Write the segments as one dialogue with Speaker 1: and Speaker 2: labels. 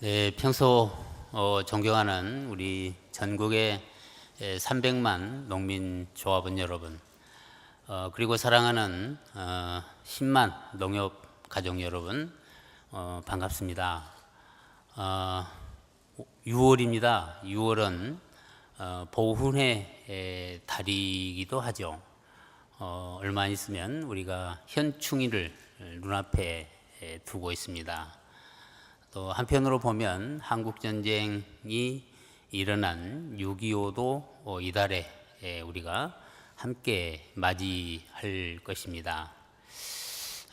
Speaker 1: 네, 평소 존경하는 우리 전국의 300만 농민 조합원 여러분, 그리고 사랑하는 10만 농협 가족 여러분, 반갑습니다. 6월입니다. 6월은 보훈의 달이기도 하죠. 얼마 있으면 우리가 현충일을 눈앞에 두고 있습니다. 또 한편으로 보면 한국전쟁이 일어난 6.25도 이달에 우리가 함께 맞이할 것입니다.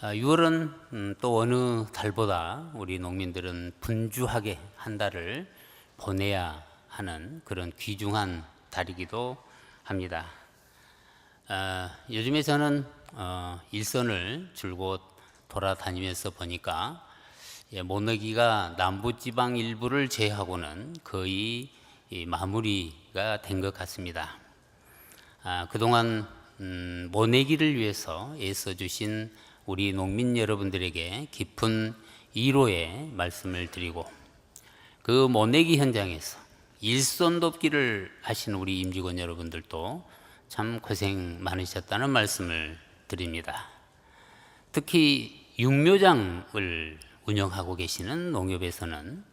Speaker 1: 6월은 또 어느 달보다 우리 농민들은 분주하게 한 달을 보내야 하는 그런 귀중한 달이기도 합니다. 요즘에 저는 일선을 줄곧 돌아다니면서 보니까 모내기가 남부지방 일부를 제외하고는 거의 마무리가 된 것 같습니다. 그동안 모내기를 위해서 애써주신 우리 농민 여러분들에게 깊은 위로의 말씀을 드리고, 그 모내기 현장에서 일손 돕기를 하신 우리 임직원 여러분들도 참 고생 많으셨다는 말씀을 드립니다. 특히 육묘장을 운영하고 계시는 농협에서는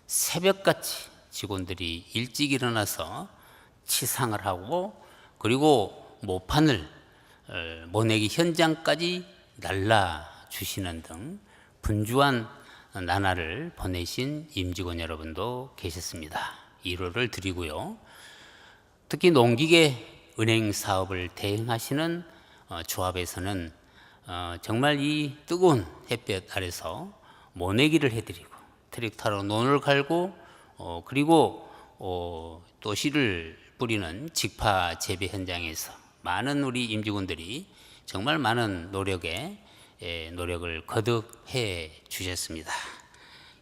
Speaker 1: 새벽같이 직원들이 일찍 일어나서 치상을 하고, 그리고 모판을 모내기 현장까지 날라주시는 등 분주한 나날을 보내신 임직원 여러분도 계셨습니다. 위로를 드리고요. 특히 농기계 은행 사업을 대행하시는 조합에서는 정말 이 뜨거운 햇볕 아래서 모내기를 해드리고, 트랙터로 논을 갈고, 그리고 또 씨를 뿌리는 직파 재배 현장에서 많은 우리 임직원들이 정말 많은 노력을 거듭해 주셨습니다.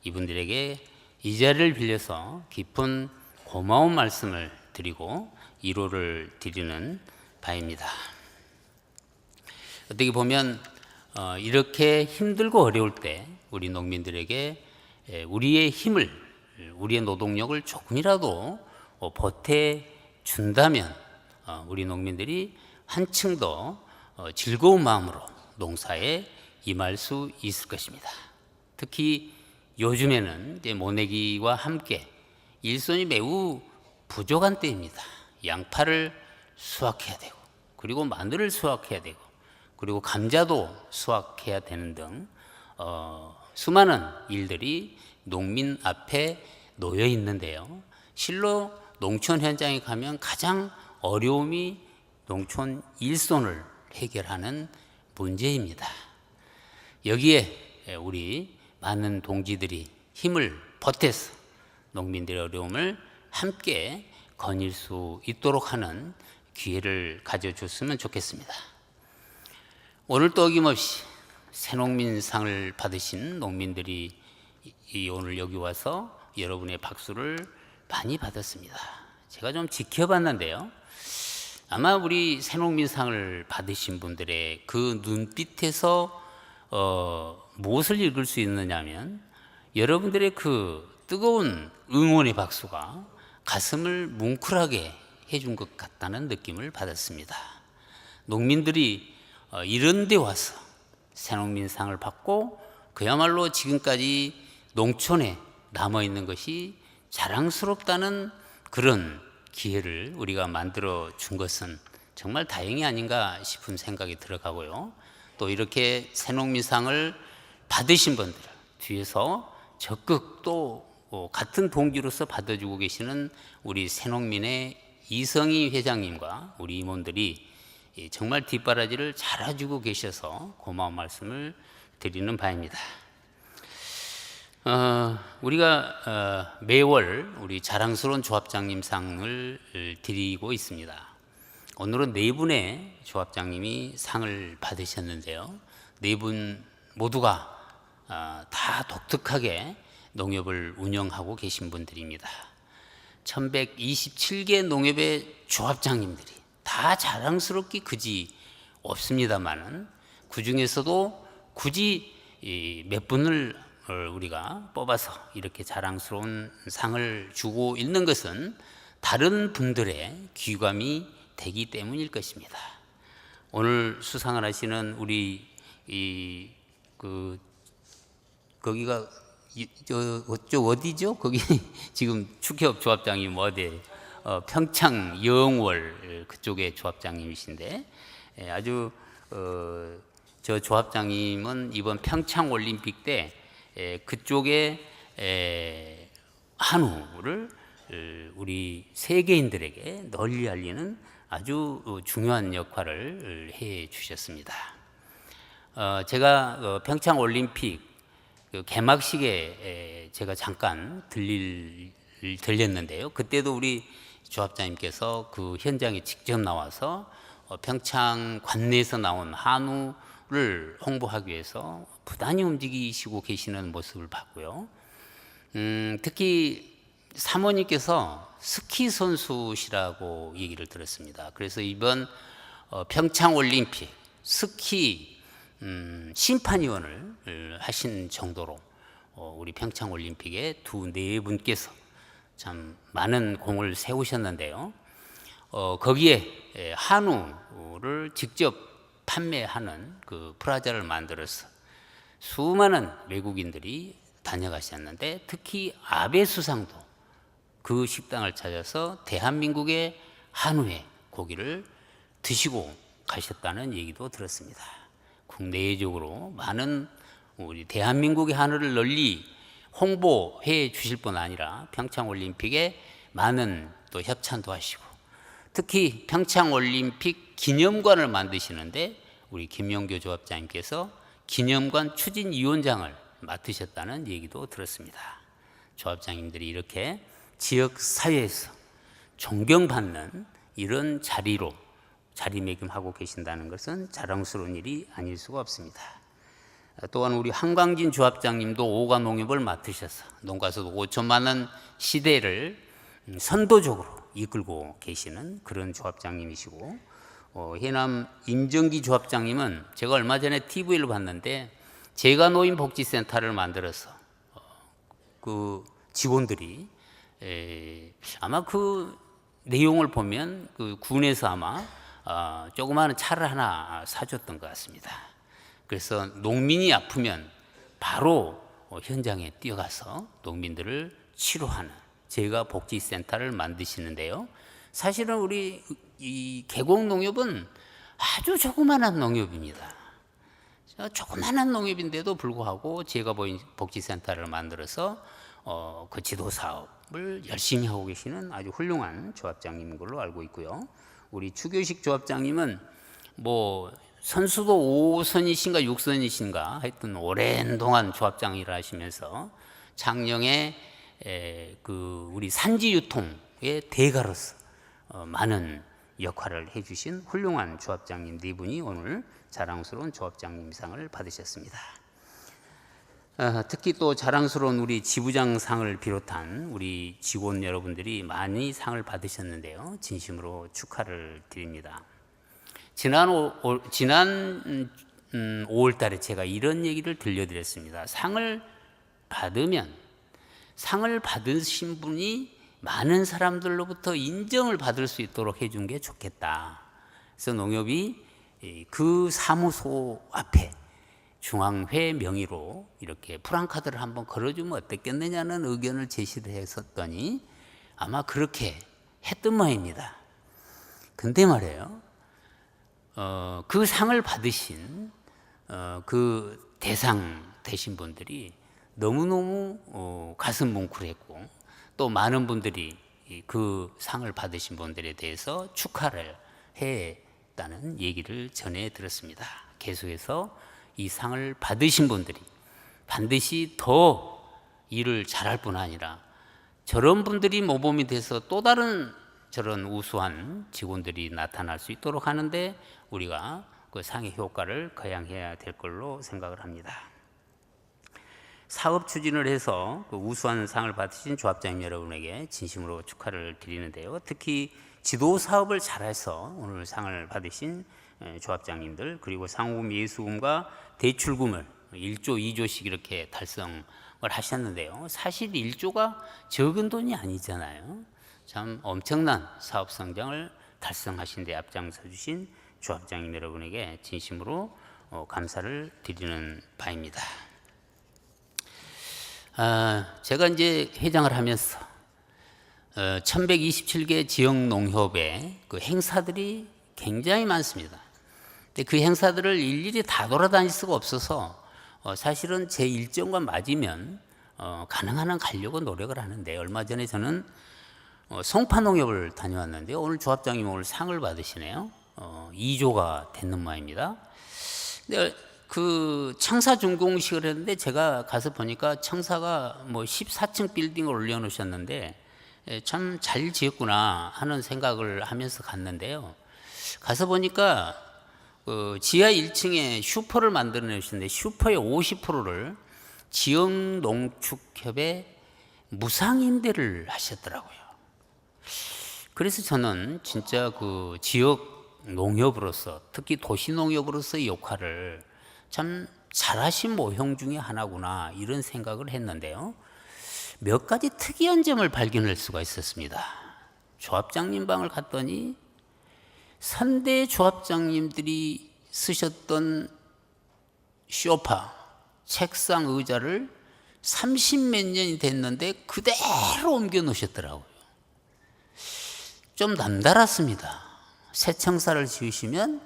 Speaker 1: 이분들에게 이 자리를 빌려서 깊은 고마운 말씀을 드리고 위로를 드리는 바입니다. 어떻게 보면 이렇게 힘들고 어려울 때 우리 농민들에게 우리의 힘을, 우리의 노동력을 조금이라도 보태준다면 우리 농민들이 한층 더 즐거운 마음으로 농사에 임할 수 있을 것입니다. 특히 요즘에는 이제 모내기와 함께 일손이 매우 부족한 때입니다. 양파를 수확해야 되고, 그리고 마늘을 수확해야 되고, 그리고 감자도 수확해야 되는 등 수많은 일들이 농민 앞에 놓여 있는데요. 실로 농촌 현장에 가면 가장 어려움이 농촌 일손을 해결하는 문제입니다. 여기에 우리 많은 동지들이 힘을 보태서 농민들의 어려움을 함께 거닐 수 있도록 하는 기회를 가져줬으면 좋겠습니다. 오늘도 어김없이 새농민상을 받으신 농민들이 오늘 여기 와서 여러분의 박수를 많이 받았습니다. 제가 좀 지켜봤는데요. 아마 우리 새농민상을 받으신 분들의 그 눈빛에서 무엇을 읽을 수 있느냐면, 여러분들의 그 뜨거운 응원의 박수가 가슴을 뭉클하게 해준 것 같다는 느낌을 받았습니다. 농민들이 이런 데 와서 새농민상을 받고 그야말로 지금까지 농촌에 남아있는 것이 자랑스럽다는 그런 기회를 우리가 만들어 준 것은 정말 다행이 아닌가 싶은 생각이 들어가고요. 또 이렇게 새농민상을 받으신 분들 뒤에서 적극 또 같은 동기로서 받아주고 계시는 우리 새농민의 이성희 회장님과 우리 임원들이 정말 뒷바라지를 잘해주고 계셔서 고마운 말씀을 드리는 바입니다. 우리가 매월 우리 자랑스러운 조합장님상을 드리고 있습니다. 오늘은 네 분의 조합장님이 상을 받으셨는데요. 네 분 모두가 다 독특하게 농협을 운영하고 계신 분들입니다. 1127개 농협의 조합장님들이 다 자랑스럽기 그지 없습니다만은 그 중에서도 굳이 몇 분을 우리가 뽑아서 이렇게 자랑스러운 상을 주고 있는 것은 다른 분들의 귀감이 되기 때문일 것입니다. 오늘 수상을 하시는 우리 거기가 저 어디죠? 거기 지금 축협 조합장님 어디 평창 영월 그쪽의 조합장님이신데 아주 저 조합장님은 이번 평창 올림픽 때 그쪽에 한우를 우리 세계인들에게 널리 알리는 아주 중요한 역할을 해 주셨습니다. 제가 평창 올림픽 개막식에 제가 잠깐 들렸는데요. 그때도 우리 조합장님께서 그 현장에 직접 나와서 평창 관내에서 나온 한우를 홍보하기 위해서 부단히 움직이시고 계시는 모습을 봤고요. 특히 사모님께서 스키 선수시라고 얘기를 들었습니다. 그래서 이번 평창 올림픽 스키 심판위원을 하신 정도로 우리 평창 올림픽에 네 분께서 참 많은 공을 세우셨는데요. 거기에 한우를 직접 판매하는 그 프라자를 만들어서 수많은 외국인들이 다녀가셨는데 특히 아베 수상도 그 식당을 찾아서 대한민국의 한우의 고기를 드시고 가셨다는 얘기도 들었습니다. 국내적으로 많은 우리 대한민국의 한우를 널리 홍보해 주실 뿐 아니라 평창올림픽에 많은 또 협찬도 하시고 특히 평창올림픽 기념관을 만드시는데 우리 김용교 조합장님께서 기념관 추진위원장을 맡으셨다는 얘기도 들었습니다. 조합장님들이 이렇게 지역 사회에서 존경받는 이런 자리매김하고 계신다는 것은 자랑스러운 일이 아닐 수가 없습니다. 또한 우리 한광진 조합장님도 오가 농협을 맡으셔서 농가에서도 5천만 원 시대를 선도적으로 이끌고 계시는 그런 조합장님이시고 해남 임정기 조합장님은 제가 얼마 전에 TV를 봤는데 재가노인복지센터를 만들어서 그 직원들이 아마 그 내용을 보면 그 군에서 아마 조그마한 차를 하나 사줬던 것 같습니다. 그래서 농민이 아프면 바로 현장에 뛰어가서 농민들을 치료하는 재가복지센터를 만드시는데요. 사실은 우리 이 계곡농협은 아주 조그마한 농협입니다. 조그마한 농협인데도 불구하고 재가복지센터를 만들어서 그 지도 사업을 열심히 하고 계시는 아주 훌륭한 조합장님인 걸로 알고 있고요. 우리 추교식 조합장님은 뭐 선수도 5선이신가 6선이신가 하여튼 오랜 동안 조합장이라 하시면서 창녕에 그 우리 산지 유통의 대가로서 많은 역할을 해주신 훌륭한 조합장님 네 분이 오늘 자랑스러운 조합장님상을 받으셨습니다. 특히 또 자랑스러운 우리 지부장상을 비롯한 우리 직원 여러분들이 많이 상을 받으셨는데요. 진심으로 축하를 드립니다. 지난 5월 달에 제가 이런 얘기를 들려드렸습니다. 상을 받으신 분이 많은 사람들로부터 인정을 받을 수 있도록 해준 게 좋겠다. 그래서 농협이 그 사무소 앞에 중앙회 명의로 이렇게 프랑카드를 한번 걸어주면 어떻겠느냐는 의견을 제시를 했었더니 아마 그렇게 했던 모양입니다. 근데 말이에요. 그 상을 받으신 그 대상 되신 분들이 너무너무 가슴 뭉클했고 또 많은 분들이 그 상을 받으신 분들에 대해서 축하를 했다는 얘기를 전해 들었습니다. 계속해서 이 상을 받으신 분들이 반드시 더 일을 잘할 뿐 아니라 저런 분들이 모범이 돼서 또 다른 저런 우수한 직원들이 나타날 수 있도록 하는데 우리가 그 상의 효과를 거양해야 될 걸로 생각을 합니다. 사업 추진을 해서 그 우수한 상을 받으신 조합장님 여러분에게 진심으로 축하를 드리는데요. 특히 지도 사업을 잘해서 오늘 상을 받으신 조합장님들 그리고 상호금 예수금과 대출금을 1조, 2조씩 이렇게 달성을 하셨는데요. 사실 1조가 적은 돈이 아니잖아요. 참 엄청난 사업 성장을 달성하신 데 앞장서 주신 조합장님 여러분에게 진심으로 감사를 드리는 바입니다. 제가 이제 회장을 하면서 1127개 지역 농협의 그 행사들이 굉장히 많습니다. 근데 그 행사들을 일일이 다 돌아다닐 수가 없어서 사실은 제 일정과 맞으면 가능한 한 가려고 노력을 하는데, 얼마 전에 저는 송파농협을 다녀왔는데요. 오늘 조합장님 오늘 상을 받으시네요. 2조가 됐는 모양입니다. 근데 그 청사 준공식을 했는데 제가 가서 보니까 청사가 뭐 14층 빌딩을 올려놓으셨는데 참 잘 지었구나 하는 생각을 하면서 갔는데요. 가서 보니까 그 지하 1층에 슈퍼를 만들어 내셨는데 슈퍼의 50%를 지역 농축협에 무상 임대를 하셨더라고요. 그래서 저는 진짜 그 지역 농협으로서, 특히 도시 농협으로서의 역할을 참 잘하신 모형 중에 하나구나 이런 생각을 했는데요. 몇 가지 특이한 점을 발견할 수가 있었습니다. 조합장님 방을 갔더니 선대 조합장님들이 쓰셨던 소파, 책상, 의자를 30몇 년이 됐는데 그대로 옮겨 놓으셨더라고요. 좀 남달랐습니다. 새 청사를 지으시면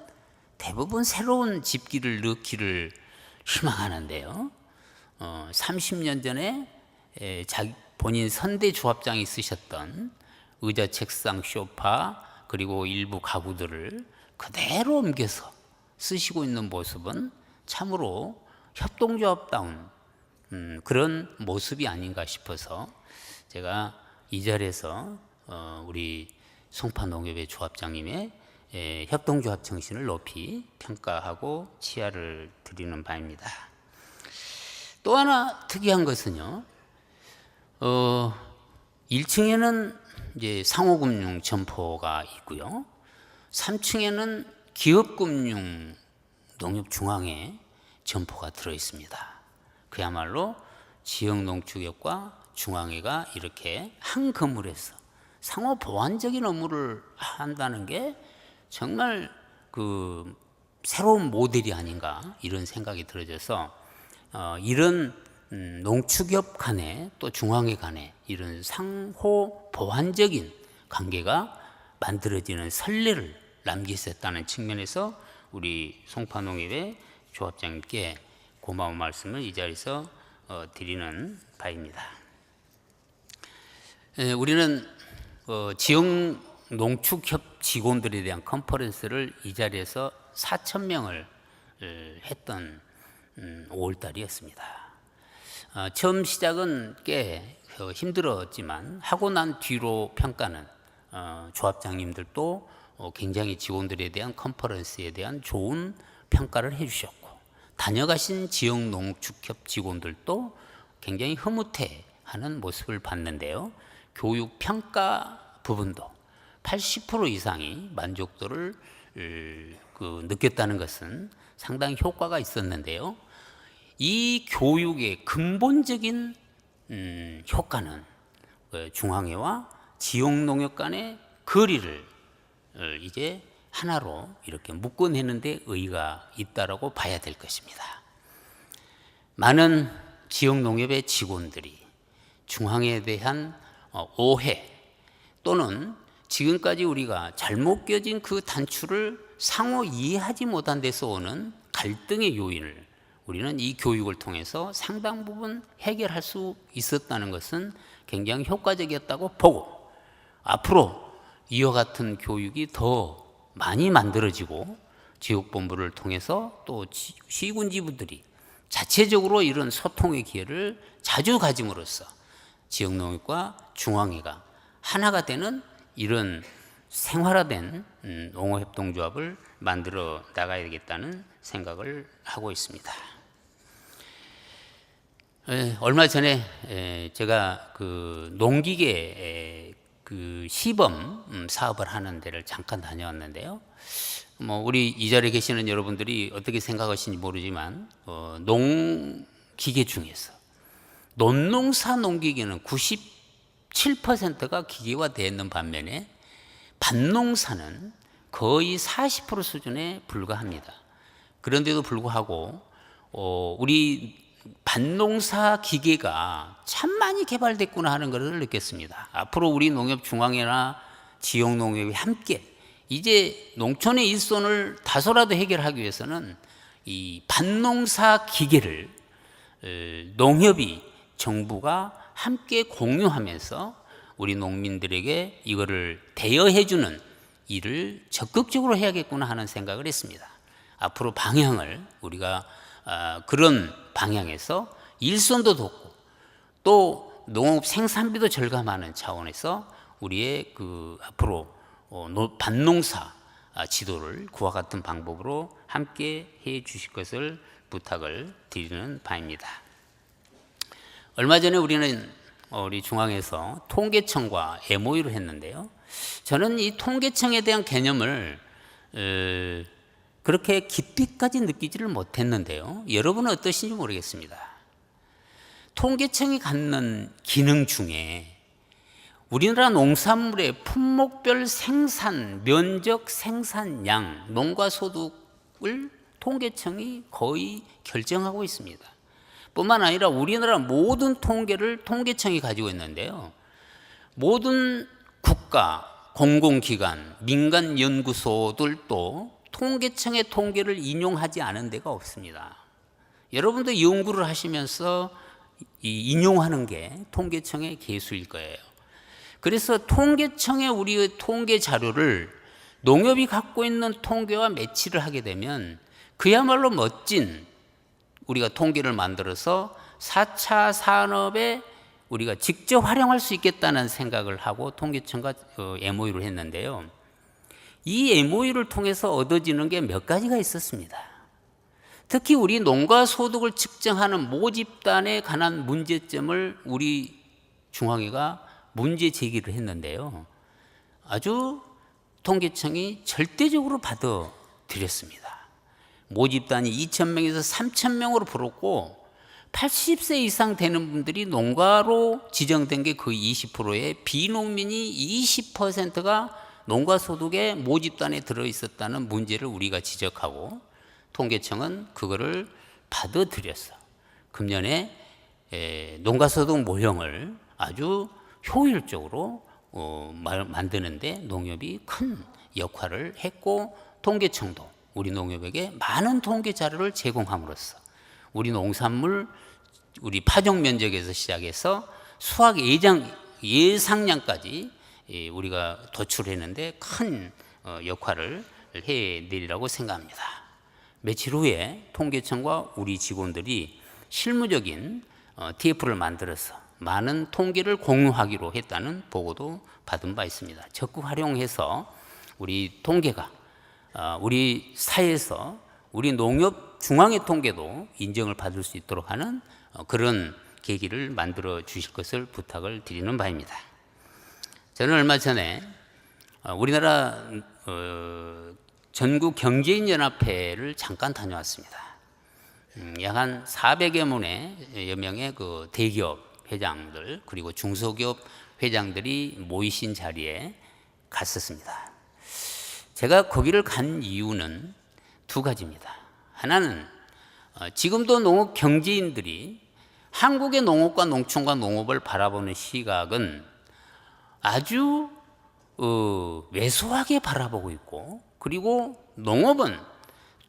Speaker 1: 대부분 새로운 집기를 넣기를 희망하는데요. 30년 전에 본인 선대 조합장이 쓰셨던 의자, 책상, 소파 그리고 일부 가구들을 그대로 옮겨서 쓰시고 있는 모습은 참으로 협동조합다운 그런 모습이 아닌가 싶어서 제가 이 자리에서 우리 송파농협의 조합장님의 협동조합 정신을 높이 평가하고 치하를 드리는 바입니다. 또 하나 특이한 것은요, 1층에는 이제 상호금융 점포가 있고요, 3층에는 기업금융 농협중앙회 점포가 들어 있습니다. 그야말로 지역농축협과 중앙회가 이렇게 한 건물에서 상호 보완적인 업무를 한다는 게 정말 그 새로운 모델이 아닌가 이런 생각이 들어져서 이런 농축협 간에 또 중앙회 간에 이런 상호 보완적인 관계가 만들어지는 선례를 남기셨다는 측면에서 우리 송파농협의 조합장님께 고마운 말씀을 이 자리에서 드리는 바입니다. 우리는 지역 농축협 직원들에 대한 컨퍼런스를 이 자리에서 4,000명을 했던 5월달이었습니다. 처음 시작은 꽤 힘들었지만 하고 난 뒤로 평가는 조합장님들도 굉장히 직원들에 대한 컨퍼런스에 대한 좋은 평가를 해주셨고, 다녀가신 지역 농축협 직원들도 굉장히 흐뭇해하는 모습을 봤는데요. 교육 평가 부분도 80% 이상이 만족도를 느꼈다는 것은 상당히 효과가 있었는데요. 이 교육의 근본적인 효과는 중앙회와 지역농협 간의 거리를 이제 하나로 이렇게 묶어내는 데 의의가 있다라고 봐야 될 것입니다. 많은 지역농협의 직원들이 중앙회에 대한 오해 또는 지금까지 우리가 잘못 껴진 그 단추를 상호 이해하지 못한 데서 오는 갈등의 요인을 우리는 이 교육을 통해서 상당 부분 해결할 수 있었다는 것은 굉장히 효과적이었다고 보고, 앞으로 이와 같은 교육이 더 많이 만들어지고 지역본부를 통해서 또 시군지부들이 자체적으로 이런 소통의 기회를 자주 가짐으로써 지역농협과 중앙회가 하나가 되는 이런 생활화된 농어협동조합을 만들어 나가야 되겠다는 생각을 하고 있습니다. 얼마 전에 제가 그 농기계 그 시범 사업을 하는 데를 잠깐 다녀왔는데요. 우리 이 자리에 계시는 여러분들이 어떻게 생각하시는지 모르지만 농기계 중에서 논농사 농기계는 97%가 기계화되어 있는 반면에 밭농사는 거의 40% 수준에 불과합니다. 그런데도 불구하고 우리 밭농사 기계가 참 많이 개발됐구나 하는 것을 느꼈습니다. 앞으로 우리 농협중앙회나 지역농협이 함께 이제 농촌의 일손을 다소라도 해결하기 위해서는 이 밭농사 기계를 농협이 정부가 함께 공유하면서 우리 농민들에게 이거를 대여해주는 일을 적극적으로 해야겠구나 하는 생각을 했습니다. 앞으로 방향을 우리가 그런 방향에서 일손도 돕고 또 농업 생산비도 절감하는 차원에서 우리의 그 앞으로 밭농사 지도를 그와 같은 방법으로 함께 해 주실 것을 부탁을 드리는 바입니다. 얼마 전에 우리는 우리 중앙에서 통계청과 MOU를 했는데요. 저는 이 통계청에 대한 개념을 그렇게 깊이까지 느끼지를 못했는데요. 여러분은 어떠신지 모르겠습니다. 통계청이 갖는 기능 중에 우리나라 농산물의 품목별 생산, 면적, 생산량, 농가 소득을 통계청이 거의 결정하고 있습니다. 뿐만 아니라 우리나라 모든 통계를 통계청이 가지고 있는데요. 모든 국가, 공공기관, 민간 연구소들도 통계청의 통계를 인용하지 않은 데가 없습니다. 여러분도 연구를 하시면서 인용하는 게 통계청의 계수일 거예요. 그래서 통계청의 우리의 통계 자료를 농협이 갖고 있는 통계와 매치를 하게 되면 그야말로 멋진 우리가 통계를 만들어서 4차 산업에 우리가 직접 활용할 수 있겠다는 생각을 하고 통계청과 MOU를 했는데요. 이 MOU를 통해서 얻어지는 게 몇 가지가 있었습니다. 특히 우리 농가 소득을 측정하는 모집단에 관한 문제점을 우리 중앙회가 문제 제기를 했는데요. 아주 통계청이 절대적으로 받아들였습니다. 모집단이 2,000명에서 3,000명으로 불었고 80세 이상 되는 분들이 농가로 지정된 게 거의 20%에 비농민이 20%가 농가 소득의 모집단에 들어있었다는 문제를 우리가 지적하고 통계청은 그거를 받아들였어. 금년에 농가 소득 모형을 아주 효율적으로 만드는데 농협이 큰 역할을 했고 통계청도 우리 농협에게 많은 통계 자료를 제공함으로써 우리 농산물 우리 파종 면적에서 시작해서 수확 예상량까지 우리가 도출했는데 큰 역할을 해내리라고 생각합니다. 며칠 후에 통계청과 우리 직원들이 실무적인 TF를 만들어서 많은 통계를 공유하기로 했다는 보고도 받은 바 있습니다. 적극 활용해서 우리 통계가 우리 사회에서 우리 농협 중앙의 통계도 인정을 받을 수 있도록 하는 그런 계기를 만들어 주실 것을 부탁을 드리는 바입니다. 저는 얼마 전에 우리나라 전국 경제인연합회를 잠깐 다녀왔습니다. 약 한 400여 명의 그 대기업 회장들 그리고 중소기업 회장들이 모이신 자리에 갔었습니다. 제가 거기를 간 이유는 두 가지입니다. 하나는 지금도 농업 경제인들이 한국의 농업과 농촌과 농업을 바라보는 시각은 아주 왜소하게 바라보고 있고 그리고 농업은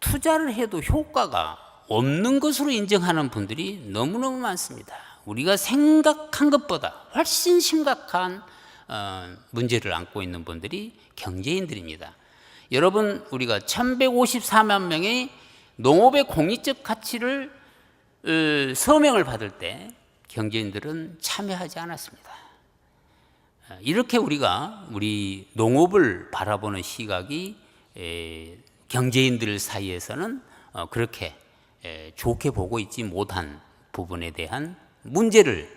Speaker 1: 투자를 해도 효과가 없는 것으로 인정하는 분들이 너무너무 많습니다. 우리가 생각한 것보다 훨씬 심각한 문제를 안고 있는 분들이 경제인들입니다. 여러분 우리가 1154만 명의 농업의 공익적 가치를 서명을 받을 때 경제인들은 참여하지 않았습니다. 이렇게 우리 농업을 바라보는 시각이 경제인들 사이에서는 그렇게 좋게 보고 있지 못한 부분에 대한 문제를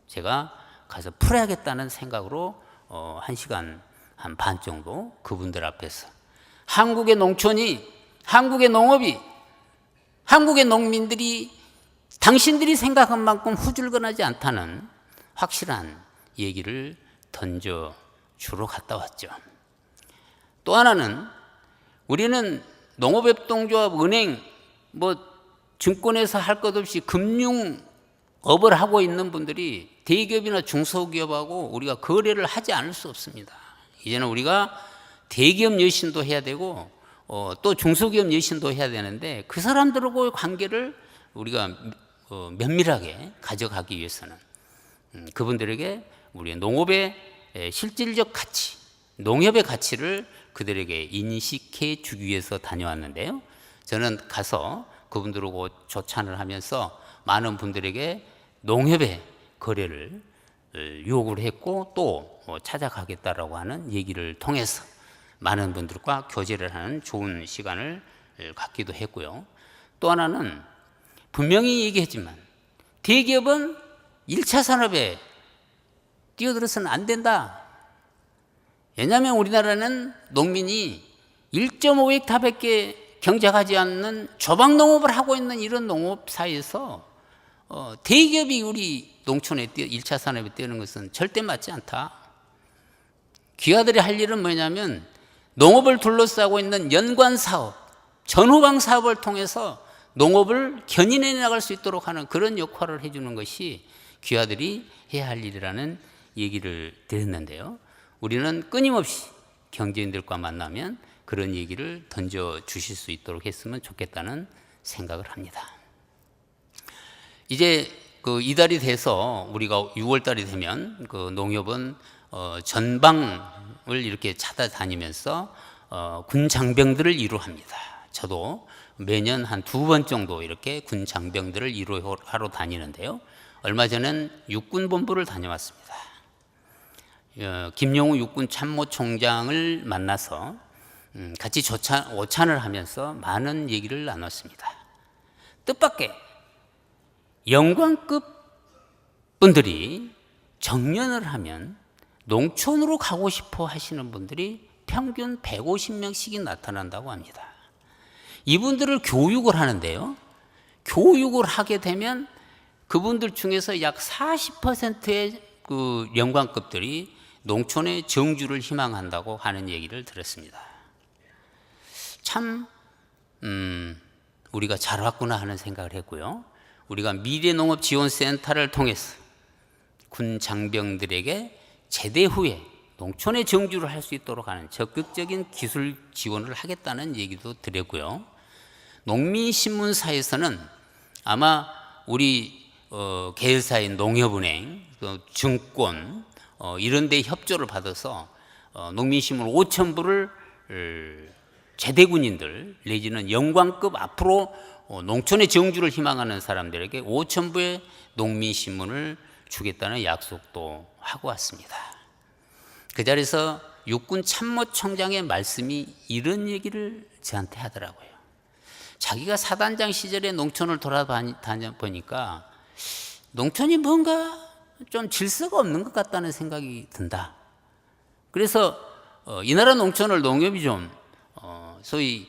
Speaker 1: 제가 가서 풀어야겠다는 생각으로 1시간 한 반 정도 그분들 앞에서 한국의 농촌이, 한국의 농업이, 한국의 농민들이 당신들이 생각한 만큼 후줄근하지 않다는 확실한 얘기를 던져 주러 갔다 왔죠. 또 하나는 우리는 농업협동조합, 은행, 증권에서 할 것 없이 금융업을 하고 있는 분들이 대기업이나 중소기업하고 우리가 거래를 하지 않을 수 없습니다. 이제는 우리가 대기업 여신도 해야 되고 또 중소기업 여신도 해야 되는데 그 사람들하고의 관계를 우리가 면밀하게 가져가기 위해서는 그분들에게 우리의 농업의 실질적 가치, 농협의 가치를 그들에게 인식해 주기 위해서 다녀왔는데요. 저는 가서 그분들하고 조찬을 하면서 많은 분들에게 농협의 거래를 요구를 했고 또 찾아가겠다라고 하는 얘기를 통해서 많은 분들과 교제를 하는 좋은 시간을 갖기도 했고요. 또 하나는 분명히 얘기했지만 대기업은 1차 산업에 뛰어들어서는 안 된다. 왜냐하면 우리나라는 농민이 1.5헥타밖에 경작하지 않는 조박농업을 하고 있는 이런 농업 사회에서 대기업이 우리 농촌에 1차 산업에 뛰는 것은 절대 맞지 않다. 귀하들이 할 일은 뭐냐면 농업을 둘러싸고 있는 연관사업, 전후방 사업을 통해서 농업을 견인해 나갈 수 있도록 하는 그런 역할을 해주는 것이 귀하들이 해야 할 일이라는 얘기를 드렸는데요. 우리는 끊임없이 경제인들과 만나면 그런 얘기를 던져 주실 수 있도록 했으면 좋겠다는 생각을 합니다. 이제 이달이 돼서 우리가 6월 달이 되면 농협은 전방을 이렇게 찾아다니면서 군 장병들을 위로합니다. 저도 매년 한 2번 정도 이렇게 군 장병들을 위로하러 다니는데요. 얼마 전엔 육군본부를 다녀왔습니다. 김용우 육군 참모총장을 만나서 같이 오찬을 하면서 많은 얘기를 나눴습니다. 뜻밖의 영관급 분들이 정년을 하면 농촌으로 가고 싶어 하시는 분들이 평균 150명씩이 나타난다고 합니다. 이분들을 교육을 하는데요. 교육을 하게 되면 그분들 중에서 약 40%의 그 영관급들이 농촌의 정주를 희망한다고 하는 얘기를 들었습니다. 참 우리가 잘 왔구나 하는 생각을 했고요. 우리가 미래농업지원센터를 통해서 군 장병들에게 제대 후에 농촌의 정주를 할 수 있도록 하는 적극적인 기술 지원을 하겠다는 얘기도 드렸고요. 농민신문사에서는 아마 우리 계열사인 농협은행, 증권 이런 데 협조를 받아서 농민신문 5,000부를 제대군인들 내지는 영광급 앞으로 농촌의 정주를 희망하는 사람들에게 5,000부의 농민신문을 주겠다는 약속도 하고 왔습니다. 그 자리에서 육군 참모총장의 말씀이 이런 얘기를 저한테 하더라고요. 자기가 사단장 시절에 농촌을 돌아다녀 보니까 농촌이 뭔가 좀 질서가 없는 것 같다는 생각이 든다. 그래서 이 나라 농촌을 농협이 좀 소위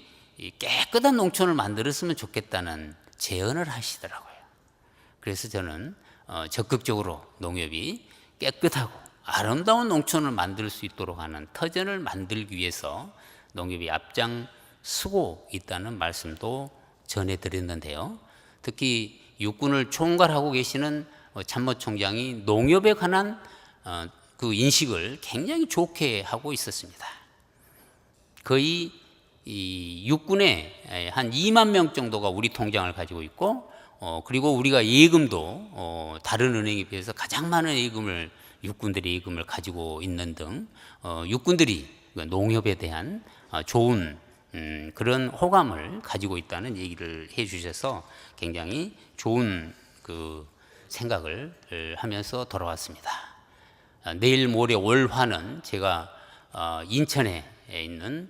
Speaker 1: 깨끗한 농촌을 만들었으면 좋겠다는 제언을 하시더라고요. 그래서 저는 적극적으로 농협이 깨끗하고 아름다운 농촌을 만들 수 있도록 하는 터전을 만들기 위해서 농협이 앞장서고 있다는 말씀도 전해드렸는데요. 특히 육군을 총괄하고 계시는 참모총장이 농협에 관한 그 인식을 굉장히 좋게 하고 있었습니다. 거의 이 육군에 한 2만 명 정도가 우리 통장을 가지고 있고 그리고 우리가 예금도 다른 은행에 비해서 가장 많은 예금을 육군들이 예금을 가지고 있는 등 육군들이 농협에 대한 좋은 그런 호감을 가지고 있다는 얘기를 해 주셔서 굉장히 좋은 그 생각을 하면서 돌아왔습니다. 내일 모레 월화는 제가 인천에 있는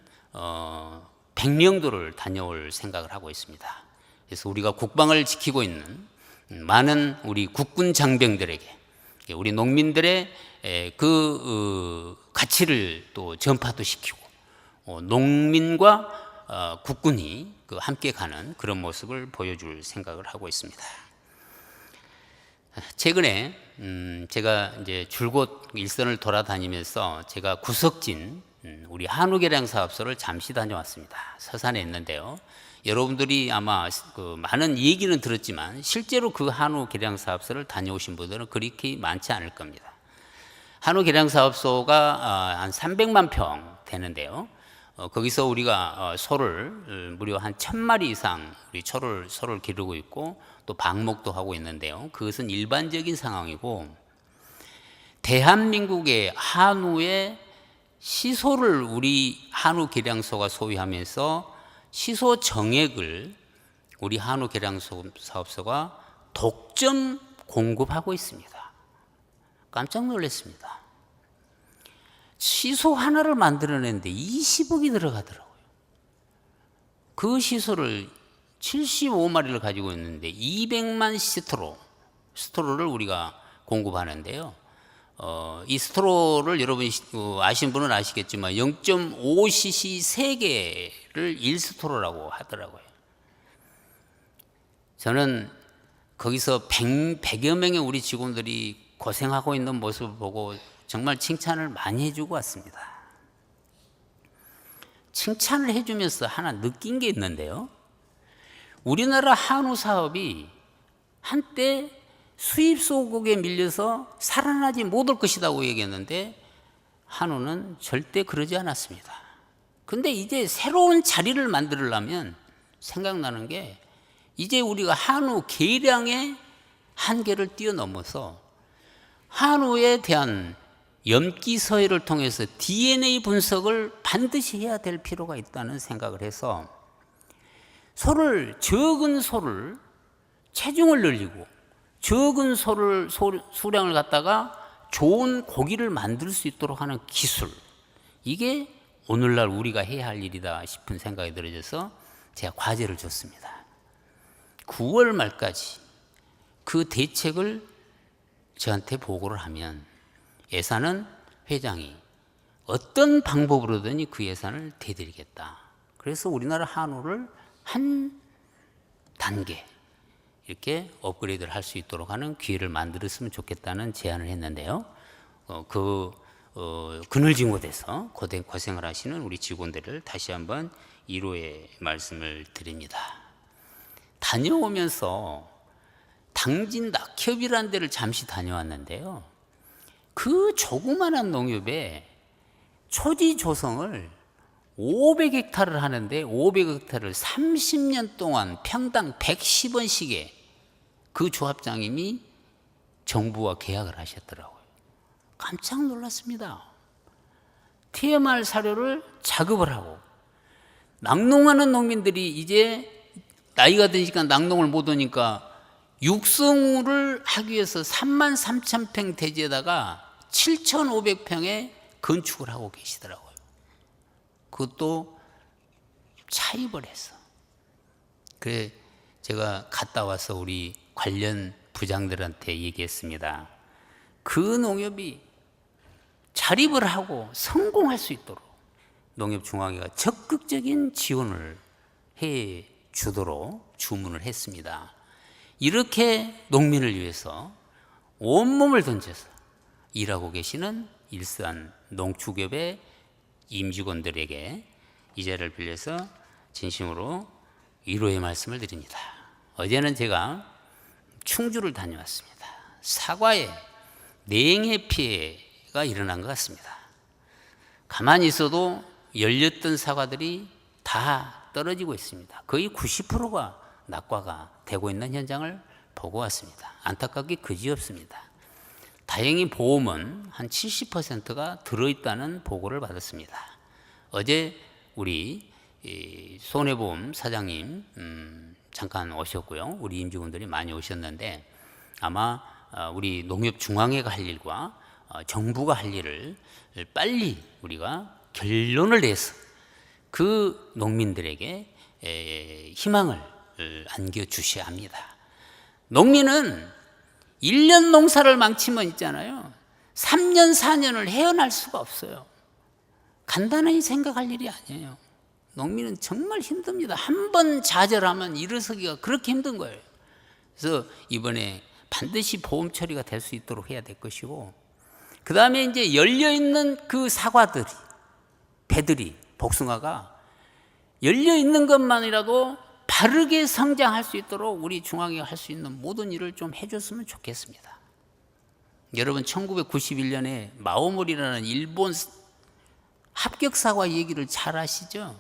Speaker 1: 백령도를 다녀올 생각을 하고 있습니다. 그래서 우리가 국방을 지키고 있는 많은 우리 국군 장병들에게 우리 농민들의 그 가치를 또 전파도 시키고 농민과 국군이 함께 가는 그런 모습을 보여줄 생각을 하고 있습니다. 최근에 제가 이제 줄곧 일선을 돌아다니면서 제가 구석진 우리 한우계량사업소를 잠시 다녀왔습니다. 서산에 있는데요. 여러분들이 아마 많은 얘기는 들었지만 실제로 그 한우계량사업소를 다녀오신 분들은 그렇게 많지 않을 겁니다. 한우계량사업소가 한 300만 평 되는데요. 거기서 우리가 소를 무려 한 1000마리 이상 우리 소를 기르고 있고 또 방목도 하고 있는데요. 그것은 일반적인 상황이고, 대한민국의 한우의 시소를 우리 한우계량소가 소유하면서 시소 정액을 우리 한우계량사업소가 독점 공급하고 있습니다. 깜짝 놀랐습니다. 시소 하나를 만들어내는데 20억이 들어가더라고요. 그 시소를 75마리를 가지고 있는데 200만 스트로를 우리가 공급하는데요. 이 스트로를 여러분이 아시는 분은 아시겠지만 0.5cc 3개를 1스트로라고 하더라고요. 저는 거기서 100여 명의 우리 직원들이 고생하고 있는 모습을 보고 정말 칭찬을 많이 해주고 왔습니다. 칭찬을 해주면서 하나 느낀 게 있는데요. 우리나라 한우 사업이 한때 수입 소국에 밀려서 살아나지 못할 것이라고 얘기했는데 한우는 절대 그러지 않았습니다. 근데 이제 새로운 자리를 만들려면 생각나는 게, 이제 우리가 한우 계량의 한계를 뛰어넘어서 한우에 대한 염기 서열을 통해서 DNA 분석을 반드시 해야 될 필요가 있다는 생각을 해서 적은 소를 체중을 늘리고 적은 수량을 갖다가 좋은 고기를 만들 수 있도록 하는 기술, 이게 오늘날 우리가 해야 할 일이다 싶은 생각이 들어져서 제가 과제를 줬습니다. 9월 말까지 그 대책을 저한테 보고를 하면 예산은 회장이 어떤 방법으로든 그 예산을 대드리겠다. 그래서 우리나라 한우를 한 단계 이렇게 업그레이드를 할 수 있도록 하는 기회를 만들었으면 좋겠다는 제안을 했는데요. 그늘지못에서 고생을 하시는 우리 직원들을 다시 한번 위로의 말씀을 드립니다. 다녀오면서 당진 낙협이라는 데를 잠시 다녀왔는데요. 그 조그만한 농협에 초지 조성을 500헥타를 하는데 500헥타를 30년 동안 평당 110원씩에 그 조합장님이 정부와 계약을 하셨더라고요. 깜짝 놀랐습니다. TMR 사료를 작업을 하고, 낙농하는 농민들이 이제 나이가 드니까 낙농을 못 하니까 육성을 하기 위해서 33,000평 대지에다가 7,500평에 건축을 하고 계시더라고요. 그것도 차입을 해서. 그래 제가 갔다 와서 우리 관련 부장들한테 얘기했습니다. 그 농협이 자립을 하고 성공할 수 있도록 농협중앙회가 적극적인 지원을 해 주도록 주문을 했습니다. 이렇게 농민을 위해서 온몸을 던져서 일하고 계시는 일산 농축협의 임직원들에게 이 자리를 빌려서 진심으로 위로의 말씀을 드립니다. 어제는 제가 충주를 다녀왔습니다. 사과에 냉해 피해가 일어난 것 같습니다. 가만히 있어도 열렸던 사과들이 다 떨어지고 있습니다. 거의 90%가 낙과가 되고 있는 현장을 보고 왔습니다. 안타깝게 그지없습니다. 다행히 보험은 한 70%가 들어있다는 보고를 받았습니다. 어제 우리 손해보험 사장님 잠깐 오셨고요. 우리 임직원들이 많이 오셨는데 아마 우리 농협중앙회가 할 일과 정부가 할 일을 빨리 우리가 결론을 내서 그 농민들에게 희망을 안겨주셔야 합니다. 농민은 1년 농사를 망치면 있잖아요. 3년, 4년을 헤어날 수가 없어요. 간단히 생각할 일이 아니에요. 농민은 정말 힘듭니다. 한 번 좌절하면 일어서기가 그렇게 힘든 거예요. 그래서 이번에 반드시 보험 처리가 될 수 있도록 해야 될 것이고, 그 다음에 이제 열려있는 그 사과들이, 배들이, 복숭아가 열려있는 것만이라도 바르게 성장할 수 있도록 우리 중앙회가 할 수 있는 모든 일을 좀 해줬으면 좋겠습니다. 여러분 1991년에 마오모리라는 일본 합격 사과 얘기를 잘 아시죠?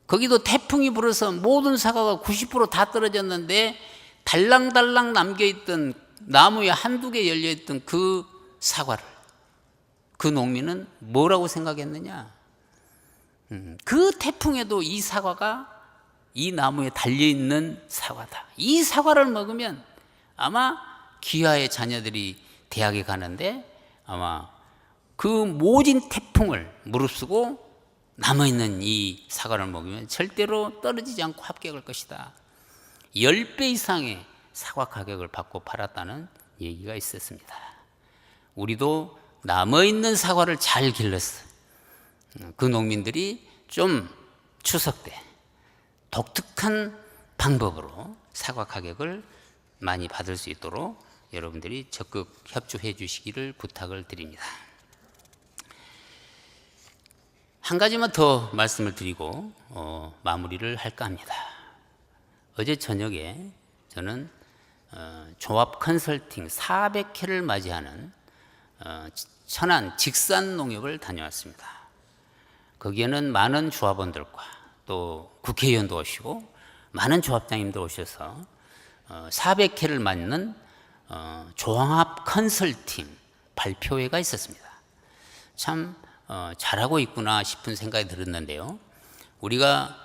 Speaker 1: 거기도 태풍이 불어서 모든 사과가 90% 떨어졌는데 달랑달랑 남겨있던 나무에 한두 개 열려있던 그 사과를 그 농민은 뭐라고 생각했느냐? 그 태풍에도 이 사과가 이 나무에 달려있는 사과다. 이 사과를 먹으면 아마 귀하의 자녀들이 대학에 가는데 아마 그 모진 태풍을 무릅쓰고 남아있는 이 사과를 먹으면 절대로 떨어지지 않고 합격할 것이다. 10배 이상의 사과 가격을 받고 팔았다는 얘기가 있었습니다. 우리도 남아있는 사과를 잘 길렀어요. 그 농민들이 좀 추석 때 독특한 방법으로 사과 가격을 많이 받을 수 있도록 여러분들이 적극 협조해 주시기를 부탁을 드립니다. 한 가지만 더 말씀을 드리고 마무리를 할까 합니다. 어제 저녁에 저는 종합 컨설팅 400회를 맞이하는 천안 직산농협을 다녀왔습니다. 거기에는 많은 조합원들과 또 국회의원도 오시고 많은 조합장님도 오셔서 400회를 맞는 종합 컨설팅 발표회가 있었습니다. 참 잘하고 있구나 싶은 생각이 들었는데요. 우리가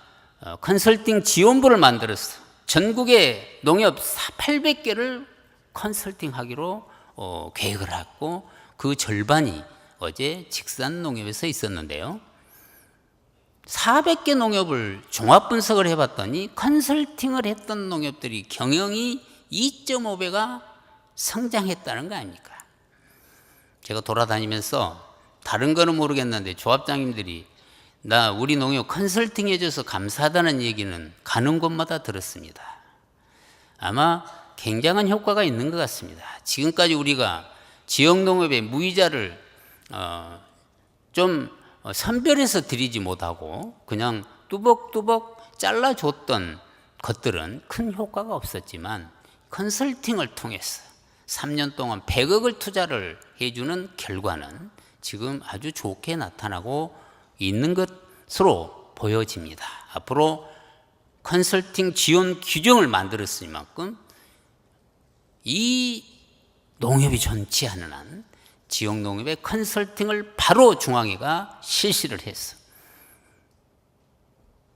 Speaker 1: 컨설팅 지원부를 만들어서 전국의 농협 800개를 컨설팅하기로 계획을 했고 그 절반이 어제 직산농협에서 있었는데요. 400개 농협을 종합 분석을 해봤더니 컨설팅을 했던 농협들이 경영이 2.5배가 성장했다는 거 아닙니까? 제가 돌아다니면서 다른 거는 모르겠는데 조합장님들이 나 우리 농협 컨설팅 해줘서 감사하다는 얘기는 가는 곳마다 들었습니다. 아마 굉장한 효과가 있는 것 같습니다. 지금까지 우리가 지역농협의 무이자를 좀 선별해서 드리지 못하고 그냥 뚜벅뚜벅 잘라줬던 것들은 큰 효과가 없었지만 컨설팅을 통해서 3년 동안 100억을 투자를 해주는 결과는 지금 아주 좋게 나타나고 있는 것으로 보여집니다. 앞으로 컨설팅 지원 규정을 만들었을 만큼 이 농협이 존치 않은 한 지역 농협의 컨설팅을 바로 중앙회가 실시를 해서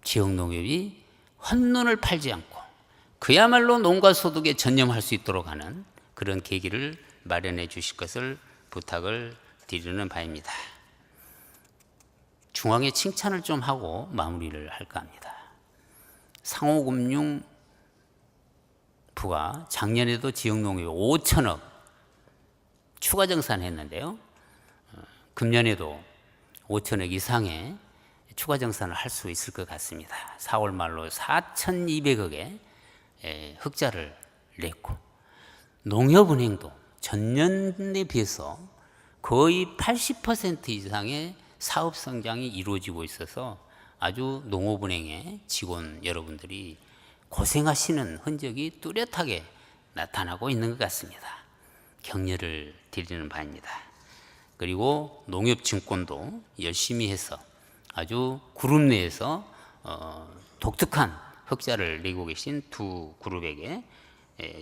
Speaker 1: 지역 농협이 헛눈을 팔지 않고 그야말로 농가 소득에 전념할 수 있도록 하는 그런 계기를 마련해 주실 것을 부탁을 드리는 바입니다. 중앙회 칭찬을 좀 하고 마무리를 할까 합니다. 상호금융부가 작년에도 지역농협 5천억 추가 정산했는데요. 금년에도 5천억 이상의 추가 정산을 할 수 있을 것 같습니다. 4월 말로 4,200억의 흑자를 냈고 농협은행도 전년에 비해서 거의 80% 이상의 사업 성장이 이루어지고 있어서 아주 농업은행의 직원 여러분들이 고생하시는 흔적이 뚜렷하게 나타나고 있는 것 같습니다. 격려를 드리는 바입니다. 그리고 농협증권도 열심히 해서 아주 그룹 내에서 독특한 흑자를 내고 계신 두 그룹에게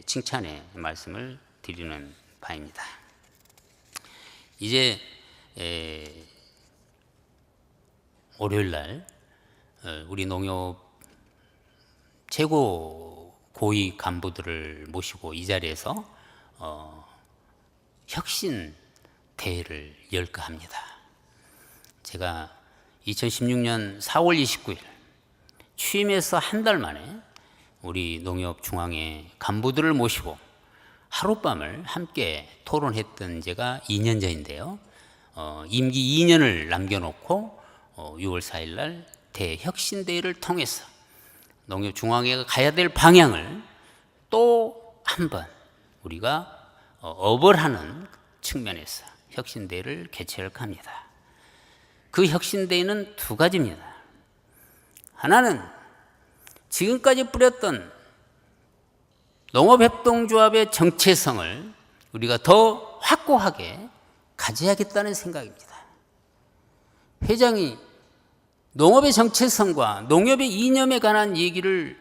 Speaker 1: 칭찬의 말씀을 드리는 바입니다. 이제 월요일 날 우리 농협 최고 고위 간부들을 모시고 이 자리에서 혁신 대회를 열까 합니다. 제가 2016년 4월 29일 취임해서 한 달 만에 우리 농협 중앙회 간부들을 모시고 하룻밤을 함께 토론했던 제가 2년 전인데요. 임기 2년을 남겨놓고 6월 4일 날 대혁신대회를 통해서 농협중앙회가 가야 될 방향을 또 한 번 우리가 업을 하는 측면에서 혁신대회를 개최할 겁니다. 그 혁신대회는 두 가지입니다. 하나는 지금까지 뿌렸던 농업협동조합의 정체성을 우리가 더 확고하게 가져야겠다는 생각입니다. 회장이 농업의 정체성과 농협의 이념에 관한 얘기를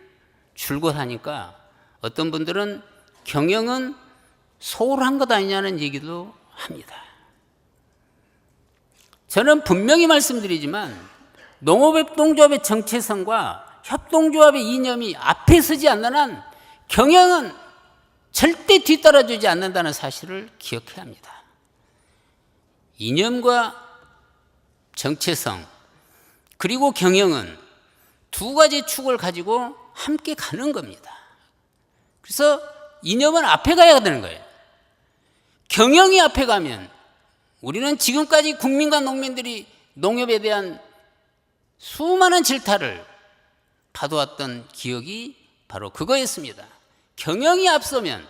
Speaker 1: 줄곧 하니까 어떤 분들은 경영은 소홀한 것 아니냐는 얘기도 합니다. 저는 분명히 말씀드리지만 농업협동조합의 정체성과 협동조합의 이념이 앞에 서지 않는 한 경영은 절대 뒤따라주지 않는다는 사실을 기억해야 합니다. 이념과 정체성 그리고 경영은 두 가지 축을 가지고 함께 가는 겁니다. 그래서 이념은 앞에 가야 되는 거예요. 경영이 앞에 가면 우리는 지금까지 국민과 농민들이 농협에 대한 수많은 질타를 받아왔던 기억이 바로 그거였습니다. 경영이 앞서면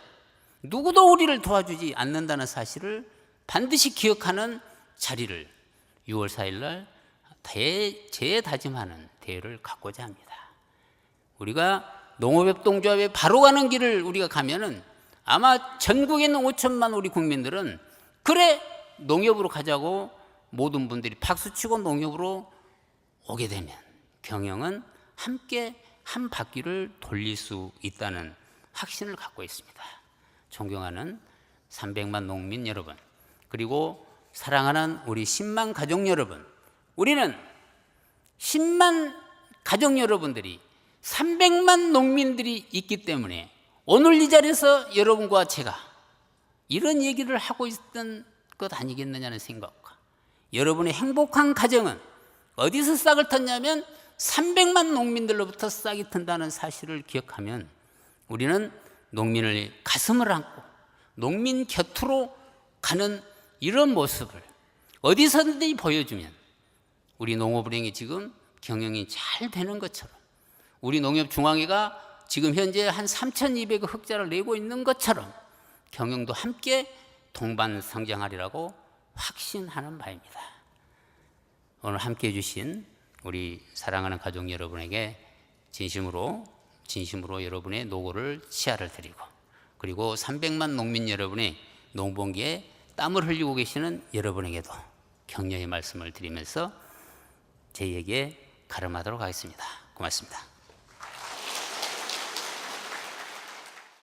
Speaker 1: 누구도 우리를 도와주지 않는다는 사실을 반드시 기억하는 자리를 6월 4일 날 재다짐하는 대회를 갖고자 합니다. 우리가 농업협동조합에 바로 가는 길을 우리가 가면은 아마 전국에 있는 5천만 우리 국민들은 그래 농협으로 가자고 모든 분들이 박수치고 농협으로 오게 되면 경영은 함께 한 바퀴를 돌릴 수 있다는 확신을 갖고 있습니다. 존경하는 300만 농민 여러분, 그리고 사랑하는 우리 10만 가족 여러분, 우리는 10만 가족 여러분들이 300만 농민들이 있기 때문에 오늘 이 자리에서 여러분과 제가 이런 얘기를 하고 있던 것 아니겠느냐는 생각과 여러분의 행복한 가정은 어디서 싹을 텄냐면 300만 농민들로부터 싹이 튼다는 사실을 기억하면 우리는 농민을 가슴을 안고 농민 곁으로 가는 이런 모습을 어디서든지 보여주면 우리 농업은행이 지금 경영이 잘 되는 것처럼 우리 농협중앙회가 지금 현재 한 3,200억 흑자를 내고 있는 것처럼 경영도 함께 동반 성장하리라고 확신하는 바입니다. 오늘 함께해 주신 우리 사랑하는 가족 여러분에게 진심으로 여러분의 노고를 치하를 드리고, 그리고 300만 농민 여러분의 농번기에 땀을 흘리고 계시는 여러분에게도 격려의 말씀을 드리면서 제 얘기에 가름하도록 하겠습니다. 고맙습니다.